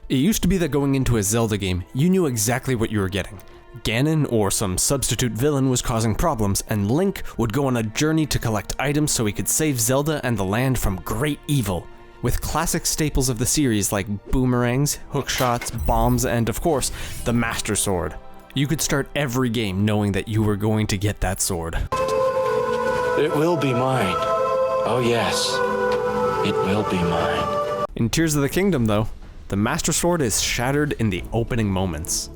It used to be that going into a Zelda game, you knew exactly what you were getting. Ganon or some substitute villain was causing problems, and Link would go on a journey to collect items so he could save Zelda and the land from great evil. With classic staples of the series like boomerangs, hookshots, bombs, and of course, the Master Sword. You could start every game knowing that you were going to get that sword. It will be mine. Oh yes, it will be mine. In Tears of the Kingdom though, the Master Sword is shattered in the opening moments.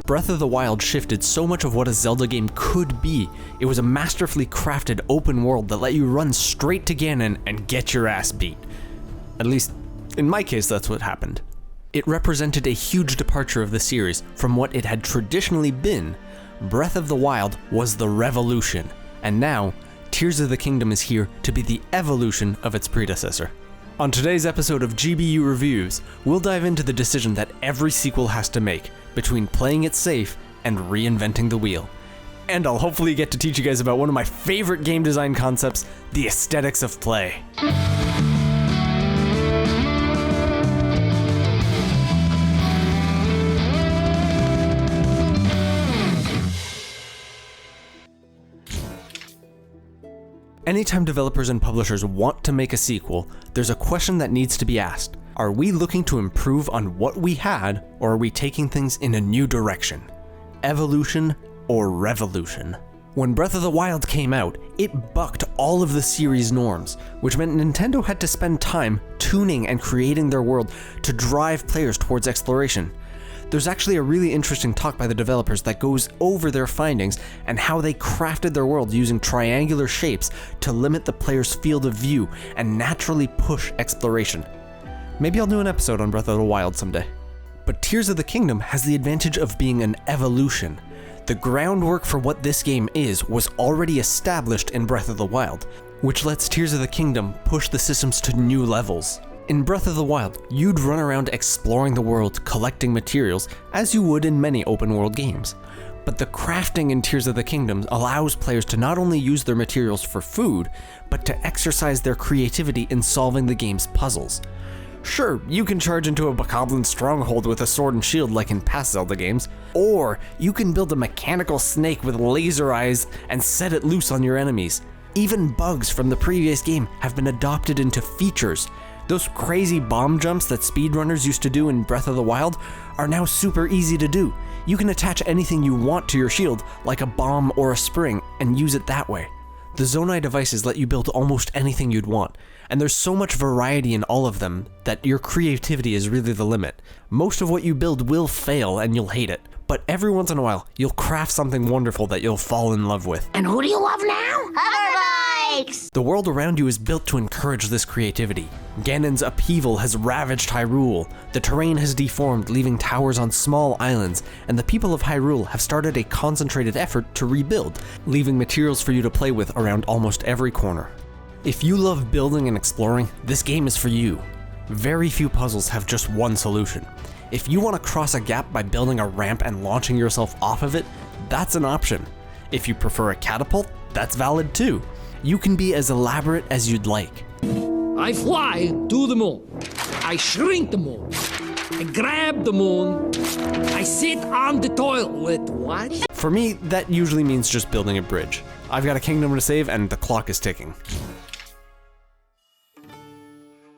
Breath of the Wild shifted so much of what a Zelda game could be. It was a masterfully crafted open world that let you run straight to Ganon and get your ass beat. At least, in my case, that's what happened. It represented a huge departure of the series from what it had traditionally been. Breath of the Wild was the revolution, and now, Tears of the Kingdom is here to be the evolution of its predecessor. On today's episode of GBU Reviews, we'll dive into the decision that every sequel has to make between playing it safe and reinventing the wheel. And I'll hopefully get to teach you guys about one of my favorite game design concepts, the aesthetics of play. Anytime developers and publishers want to make a sequel, there's a question that needs to be asked. Are we looking to improve on what we had, or are we taking things in a new direction? Evolution or revolution? When Breath of the Wild came out, it bucked all of the series norms, which meant Nintendo had to spend time tuning and creating their world to drive players towards exploration. There's actually a really interesting talk by the developers that goes over their findings and how they crafted their world using triangular shapes to limit the player's field of view and naturally push exploration. Maybe I'll do an episode on Breath of the Wild someday. But Tears of the Kingdom has the advantage of being an evolution. The groundwork for what this game is was already established in Breath of the Wild, which lets Tears of the Kingdom push the systems to new levels. In Breath of the Wild, you'd run around exploring the world, collecting materials, as you would in many open world games. But the crafting in Tears of the Kingdom allows players to not only use their materials for food, but to exercise their creativity in solving the game's puzzles. Sure, you can charge into a bokoblin stronghold with a sword and shield like in past Zelda games, or you can build a mechanical snake with laser eyes and set it loose on your enemies. Even bugs from the previous game have been adopted into features. Those crazy bomb jumps that speedrunners used to do in Breath of the Wild are now super easy to do. You can attach anything you want to your shield, like a bomb or a spring, and use it that way. The Zonai devices let you build almost anything you'd want, and there's so much variety in all of them that your creativity is really the limit. Most of what you build will fail and you'll hate it, but every once in a while, you'll craft something wonderful that you'll fall in love with. And who do you love now? Hoverbikes! The world around you is built to encourage this creativity. Ganon's upheaval has ravaged Hyrule, the terrain has deformed, leaving towers on small islands, and the people of Hyrule have started a concentrated effort to rebuild, leaving materials for you to play with around almost every corner. If you love building and exploring, this game is for you. Very few puzzles have just one solution. If you want to cross a gap by building a ramp and launching yourself off of it, that's an option. If you prefer a catapult, that's valid too. You can be as elaborate as you'd like. I fly to the moon. I shrink the moon. I grab the moon. I sit on the toilet. What? For me, that usually means just building a bridge. I've got a kingdom to save and the clock is ticking.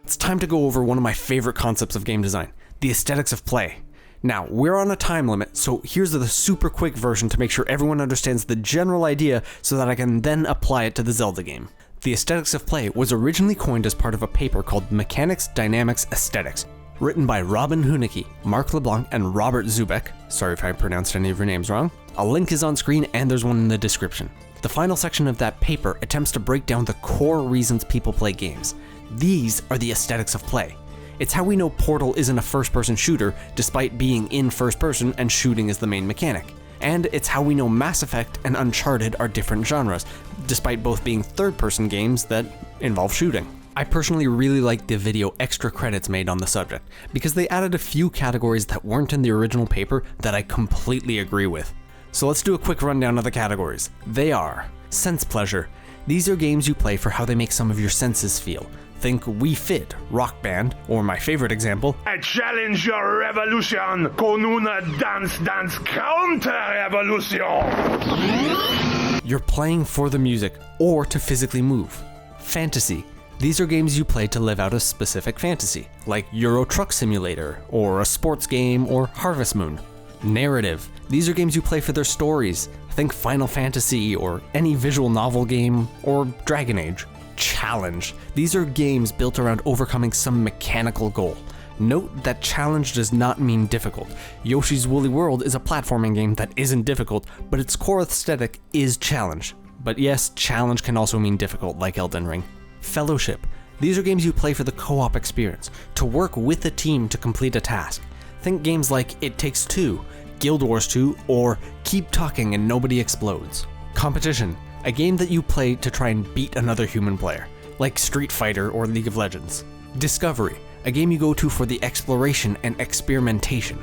It's time to go over one of my favorite concepts of game design, the aesthetics of play. Now, we're on a time limit, so here's the super quick version to make sure everyone understands the general idea so that I can then apply it to the Zelda game. The aesthetics of play was originally coined as part of a paper called Mechanics, Dynamics, Aesthetics, written by Robin Hunicke, Mark LeBlanc, and Robert Zubek. Sorry if I pronounced any of your names wrong. A link is on screen and there's one in the description. The final section of that paper attempts to break down the core reasons people play games. These are the aesthetics of play. It's how we know Portal isn't a first-person shooter, despite being in first person and shooting is the main mechanic. And it's how we know Mass Effect and Uncharted are different genres, despite both being third-person games that involve shooting. I personally really like the video extra credits made on the subject, because they added a few categories that weren't in the original paper that I completely agree with. So let's do a quick rundown of the categories. They are sense pleasure. These are games you play for how they make some of your senses feel. Think Wii Fit, Rock Band, or my favorite example, I challenge your revolution con una dance counter-revolution. You're playing for the music or to physically move. Fantasy. These are games you play to live out a specific fantasy, like Euro Truck Simulator, or a sports game, or Harvest Moon. Narrative. These are games you play for their stories. Think Final Fantasy, or any visual novel game, or Dragon Age. Challenge. These are games built around overcoming some mechanical goal. Note that challenge does not mean difficult. Yoshi's Woolly World is a platforming game that isn't difficult, but its core aesthetic is challenge. But yes, challenge can also mean difficult, like Elden Ring. Fellowship. These are games you play for the co-op experience, to work with a team to complete a task. Think games like It Takes Two, Guild Wars 2, or Keep Talking and Nobody Explodes. Competition. A game that you play to try and beat another human player, like Street Fighter or League of Legends. Discovery. A game you go to for the exploration and experimentation.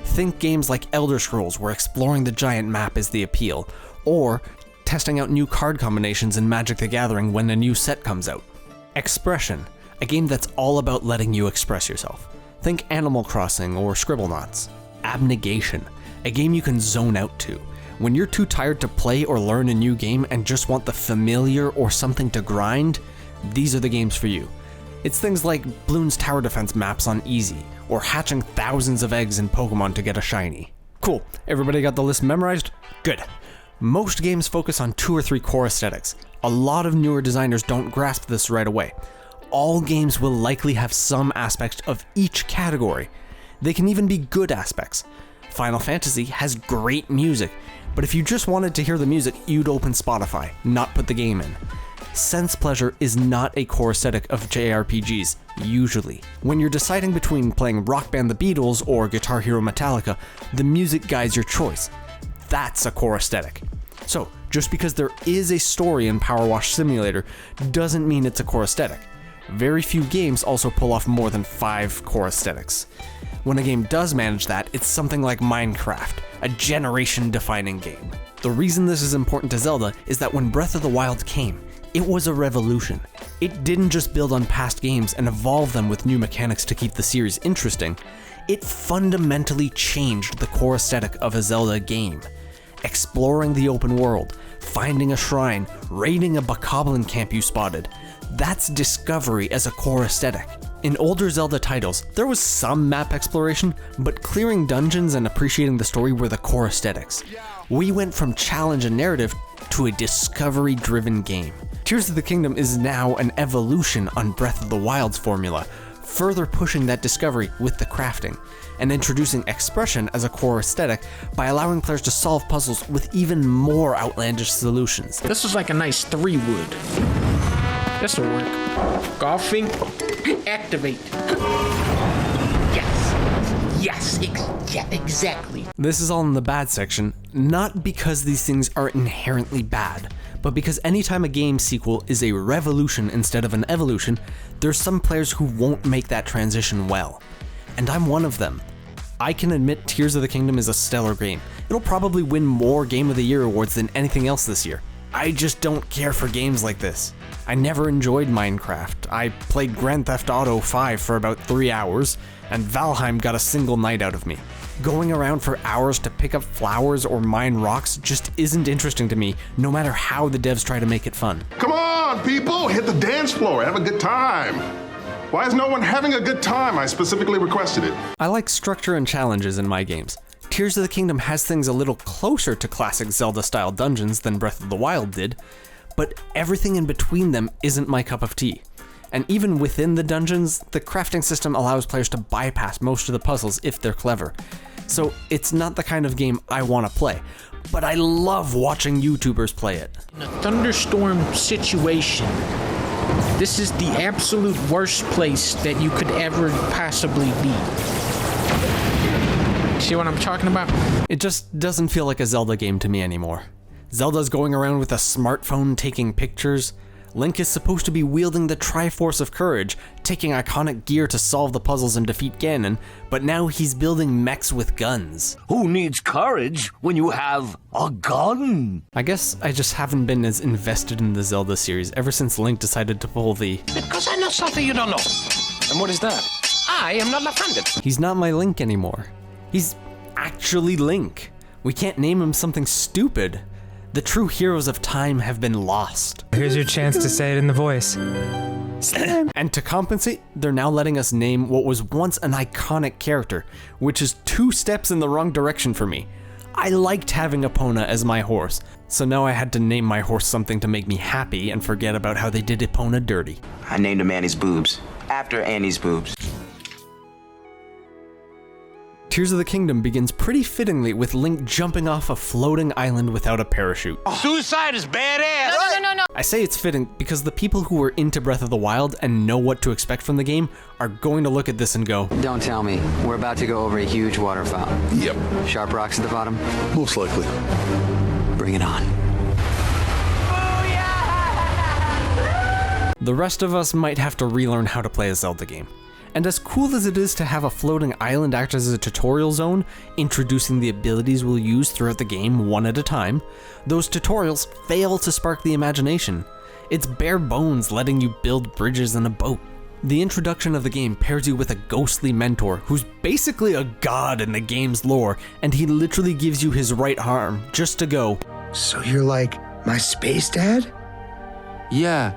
Think games like Elder Scrolls, where exploring the giant map is the appeal, or testing out new card combinations in Magic the Gathering when a new set comes out. Expression. A game that's all about letting you express yourself. Think Animal Crossing or Scribblenauts. Abnegation. A game you can zone out to. When you're too tired to play or learn a new game and just want the familiar or something to grind, these are the games for you. It's things like Bloons Tower Defense maps on easy, or hatching thousands of eggs in Pokemon to get a shiny. Cool, everybody got the list memorized? Good. Most games focus on 2 or 3 core aesthetics. A lot of newer designers don't grasp this right away. All games will likely have some aspect of each category. They can even be good aspects. Final Fantasy has great music, but if you just wanted to hear the music, you'd open Spotify, not put the game in. Sense pleasure is not a core aesthetic of JRPGs, usually. When you're deciding between playing Rock Band the Beatles or Guitar Hero Metallica, the music guides your choice. That's a core aesthetic. So, just because there is a story in Power Wash Simulator doesn't mean it's a core aesthetic. Very few games also pull off more than 5 core aesthetics. When a game does manage that, it's something like Minecraft, a generation-defining game. The reason this is important to Zelda is that when Breath of the Wild came, it was a revolution. It didn't just build on past games and evolve them with new mechanics to keep the series interesting. It fundamentally changed the core aesthetic of a Zelda game. Exploring the open world, finding a shrine, raiding a bokoblin camp you spotted. That's discovery as a core aesthetic. In older Zelda titles, there was some map exploration, but clearing dungeons and appreciating the story were the core aesthetics. We went from challenge and narrative to a discovery-driven game. Tears of the Kingdom is now an evolution on Breath of the Wild's formula, further pushing that discovery with the crafting, and introducing expression as a core aesthetic by allowing players to solve puzzles with even more outlandish solutions. This is like a nice 3-wood. This'll work. Golfing. Activate. Yes, exactly. This is all in the bad section, not because these things are inherently bad, but because anytime a game sequel is a revolution instead of an evolution, there's some players who won't make that transition well. And I'm one of them. I can admit Tears of the Kingdom is a stellar game. It'll probably win more Game of the Year awards than anything else this year. I just don't care for games like this. I never enjoyed Minecraft. I played Grand Theft Auto 5 for about 3 hours, and Valheim got a single night out of me. Going around for hours to pick up flowers or mine rocks just isn't interesting to me, no matter how the devs try to make it fun. Come on, people, hit the dance floor, have a good time. Why is no one having a good time? I specifically requested it. I like structure and challenges in my games. Tears of the Kingdom has things a little closer to classic Zelda-style dungeons than Breath of the Wild did, but everything in between them isn't my cup of tea. And even within the dungeons, the crafting system allows players to bypass most of the puzzles if they're clever. So it's not the kind of game I want to play, but I love watching YouTubers play it. In a thunderstorm situation, this is the absolute worst place that you could ever possibly be. See what I'm talking about? It just doesn't feel like a Zelda game to me anymore. Zelda's going around with a smartphone taking pictures. Link is supposed to be wielding the Triforce of Courage, taking iconic gear to solve the puzzles and defeat Ganon, but now he's building mechs with guns. Who needs courage when you have a gun? I guess I just haven't been as invested in the Zelda series ever since Link decided to pull the Because I know something you don't know. And what is that? I am not left-handed. he's not my Link anymore. He's actually Link. We can't name him something stupid. The true heroes of time have been lost. Here's your chance to say it in the voice. And to compensate, they're now letting us name what was once an iconic character, which is 2 steps in the wrong direction for me. I liked having Epona as my horse, so now I had to name my horse something to make me happy and forget about how they did Epona dirty. I named him Annie's boobs, after Annie's boobs. Tears of the Kingdom begins pretty fittingly with Link jumping off a floating island without a parachute. Suicide is badass. No. I say it's fitting because the people who are into Breath of the Wild and know what to expect from the game are going to look at this and go, Don't tell me. We're about to go over a huge water fountain. Yep, Sharp rocks at the bottom. most likely. Bring it on. the rest of us might have to relearn how to play a Zelda game. And as cool as it is to have a floating island act as a tutorial zone, introducing the abilities we'll use throughout the game one at a time, those tutorials fail to spark the imagination. It's bare bones letting you build bridges and a boat. The introduction of the game pairs you with a ghostly mentor who's basically a god in the game's lore, and he literally gives you his right arm just to go, So you're like my space dad? Yeah,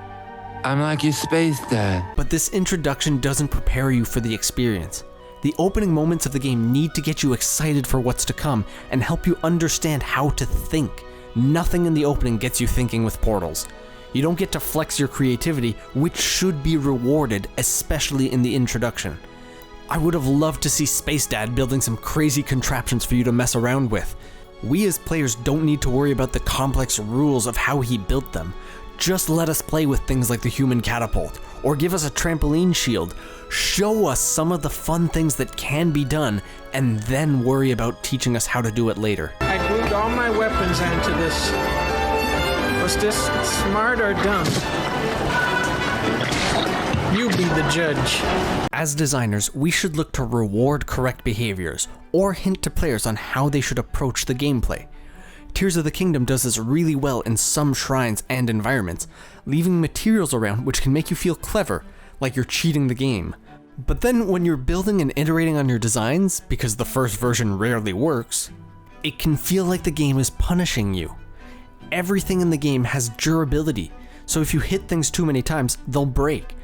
I'm like your space dad. But this introduction doesn't prepare you for the experience. The opening moments of the game need to get you excited for what's to come and help you understand how to think. Nothing in the opening gets you thinking with portals. You don't get to flex your creativity, which should be rewarded, especially in the introduction. I would have loved to see Space Dad building some crazy contraptions for you to mess around with. We as players don't need to worry about the complex rules of how he built them. Just let us play with things like the human catapult, or give us a trampoline shield. Show us some of the fun things that can be done, and then worry about teaching us how to do it later. I glued all my weapons onto this. Was this smart or dumb? You be the judge. As designers, we should look to reward correct behaviors, or hint to players on how they should approach the gameplay. Tears of the Kingdom does this really well in some shrines and environments, leaving materials around which can make you feel clever, like you're cheating the game. But then when you're building and iterating on your designs, because the first version rarely works, it can feel like the game is punishing you. Everything in the game has durability, so if you hit things too many times, they'll break.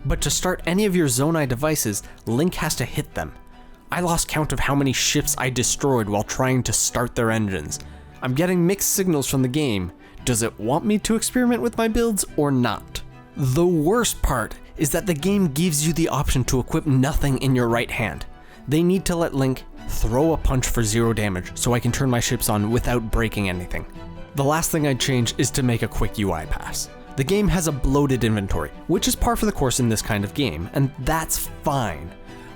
But to start any of your Zonai devices, Link has to hit them. I lost count of how many ships I destroyed while trying to start their engines. I'm getting mixed signals from the game. Does it want me to experiment with my builds or not? The worst part is that the game gives you the option to equip nothing in your right hand. They need to let Link throw a punch for 0 damage so I can turn my ships on without breaking anything. The last thing I'd change is to make a quick UI pass. The game has a bloated inventory, which is par for the course in this kind of game, and that's fine.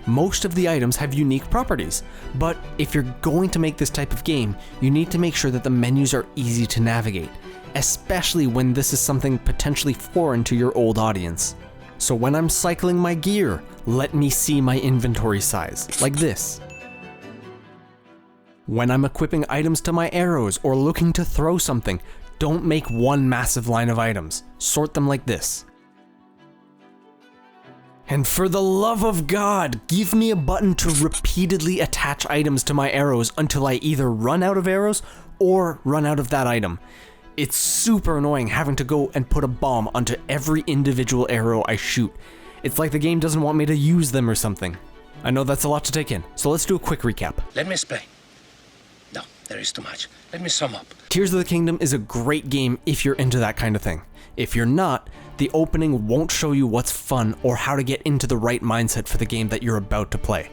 Most of the items have unique properties, but if you're going to make this type of game, you need to make sure that the menus are easy to navigate, especially when this is something potentially foreign to your old audience. So when I'm cycling my gear, let me see my inventory size, like this. When I'm equipping items to my arrows or looking to throw something, don't make one massive line of items. Sort them like this. And for the love of God, give me a button to repeatedly attach items to my arrows until I either run out of arrows or run out of that item. It's super annoying having to go and put a bomb onto every individual arrow I shoot. It's like the game doesn't want me to use them or something. I know that's a lot to take in, so let's do a quick recap. Let me explain. No, there is too much. Let me sum up. Tears of the Kingdom is a great game if you're into that kind of thing. If you're not, the opening won't show you what's fun or how to get into the right mindset for the game that you're about to play.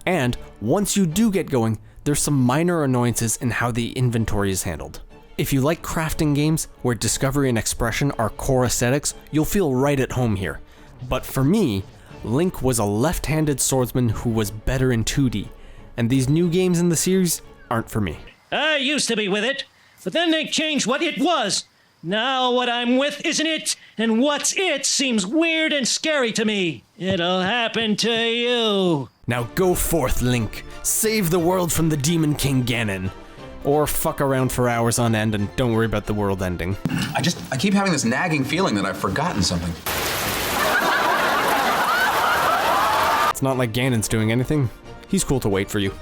And once you do get going, there's some minor annoyances in how the inventory is handled. If you like crafting games where discovery and expression are core aesthetics, you'll feel right at home here. But for me, Link was a left-handed swordsman who was better in 2D, and these new games in the series aren't for me. I used to be with it, but then they changed what it was. Now what I'm with isn't it, and what's it seems weird and scary to me. It'll happen to you. Now go forth, Link. Save the world from the Demon King Ganon. Or fuck around for hours on end and don't worry about the world ending. I keep having this nagging feeling that I've forgotten something. It's not like Ganon's doing anything. He's cool to wait for you.